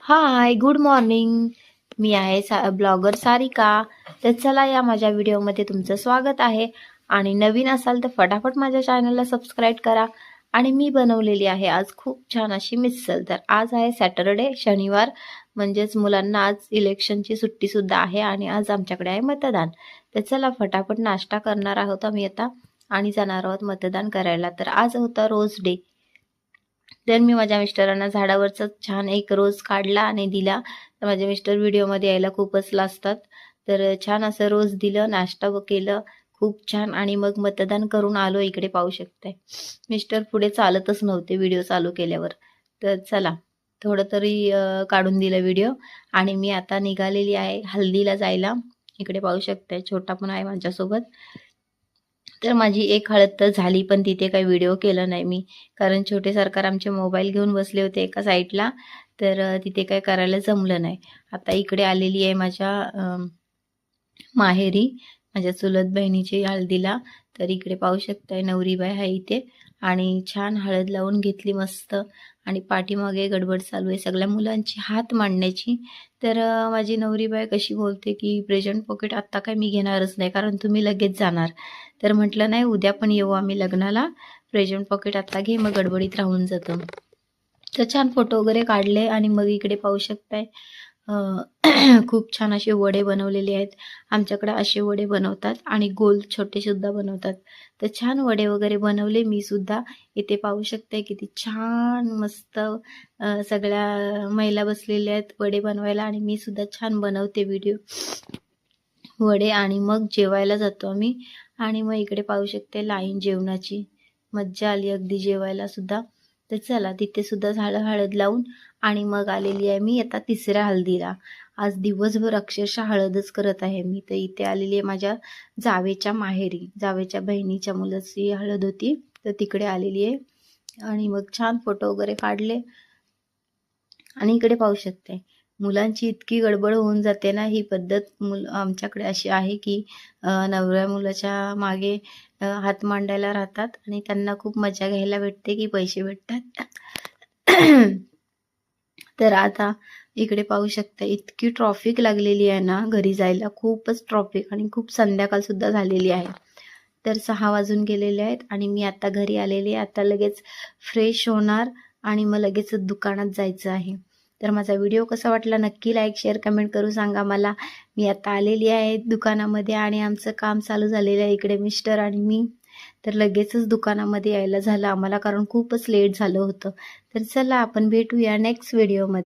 हाय, good morning. मी आहे blogger Sarika. तर चला या माझ्या व्हिडिओमध्ये तुमचं स्वागत आहे. आणि नवीन असाल तर फटाफट माझ्या चॅनलला सबस्क्राईब करा. आणि मी बनवलेली आहे आज खूप छान अशी मिसळ. तर आज आहे सॅटरडे, शनिवार, म्हणजेच मुलांना आज इलेक्शनची सुट्टीसुद्धा आहे आणि आज आमच्याकडे आहे मतदान. तर चला फटाफट नाश्ता करणार आहोत आम्ही आता आणि जाणार आहोत मतदान करायला. तर आज होता रोज डे. तर मी माझ्या मिस्टरांना झाडावरचा छान एक रोज काढला आणि दिला. तर माझे मिस्टर व्हिडिओमध्ये यायला खूपच लाजतात. तर छान असं रोज दिलं, नाश्ता केलं खूप छान आणि मग मतदान करून आलो. इकडे पाहू शकताय मिस्टर पुढे चालतच नव्हते व्हिडिओ चालू केल्यावर. तर चला थोडं तरी काढून दिलं व्हिडिओ आणि मी आता निघालेली आहे हल्दीला जायला. इकडे पाहू शकताय छोटा पण आहे माझ्यासोबत. तर माझी एक हळद तर झाली पण तिथे काही व्हिडिओ केला नाही मी, कारण छोटे सरकार आमचे मोबाईल घेऊन बसले होते एका साईडला. तर तिथे काही करायला जमलं नाही. आता इकडे आलेली आहे माझ्या माहेरी माझ्या चुलत बहिणीची हळदीला. तर इकडे पाहू शकताय नवरीबाई आहे इथे आणि छान हळद लावून घेतली मस्त. आणि पाठीमागे गडबड चालू आहे सगळ्या मुलांची हात मांडण्याची. तर माझी नवरीबाई कशी बोलते की प्रेझेंट पॉकेट आत्ता काय मी घेणारच नाही कारण तुम्ही लगेच जाणार. तर म्हटलं नाही, उद्या पण येऊ आम्ही लग्नाला, प्रेझेंट पॉकेट आत्ता घे मग गडबडीत राहून जातं. तर छान फोटो वगैरे काढले आणि मग इकडे पाहू शकताय खूप छान असे वडे बनवलेले आहेत. आमच्याकडे असे वडे बनवतात आणि गोल छोटे सुद्धा बनवतात. तर छान वडे वगैरे बनवले मी सुद्धा. इथे पाहू शकताय किती छान मस्त सगळ्या महिला बसलेल्या आहेत वडे बनवायला आणि मी सुद्धा छान बनवते व्हिडिओ वडे. आणि मग जेवायला जातो आम्ही. आणि मग इकडे पाहू शकते लाईन जेवणाची, मज्जा आली अगदी जेवायला सुद्धा. तर चला तिथे सुद्धा झालं हळद लावून आणि मग आलेली आहे मी आता तिसऱ्या हळदीला. आज दिवसभर अक्षरशः हळदच करत आहे मी. तर इथे आलेली आहे माझ्या जावेच्या माहेरी, जावेच्या बहिणीच्या मुलाची हळद होती तर तिकडे आलेली आहे. आणि मग छान फोटो वगैरे काढले. आणि इकडे पाहू शकते मुलांची इतकी गडबड होऊन जाते ना. ही पद्धत आमच्याकडे अशी आहे की नवऱ्या मुलाच्या मागे हात मांडायला राहतात आणि त्यांना खूप मजा घ्यायला भेटते की पैसे भेटतात. तर आता इकडे पाहू शकता इतकी ट्रॉफिक लागलेली आहे ना घरी जायला, खूपच ट्रॉफिक आणि खूप संध्याकाळ सुद्धा झालेली आहे. तर 6 वाजून गेलेले आहेत आणि मी आता घरी आलेले. आता लगेच फ्रेश होणार आणि मग लगेच दुकानात जायचं आहे. तर माझा व्हिडिओ कसा वाटला नक्की लाईक शेअर कमेंट करू सांगा मला. मी आता आलेली आहे दुकानामध्ये आणि आमचं काम चालू झालेलं आहे इकडे मिस्टर आणि मी. तर लगेचच दुकानामध्ये यायला झालं आम्हाला कारण खूपच लेट झालं होतं. तर चला आपण भेटूया नेक्स्ट व्हिडिओमध्ये.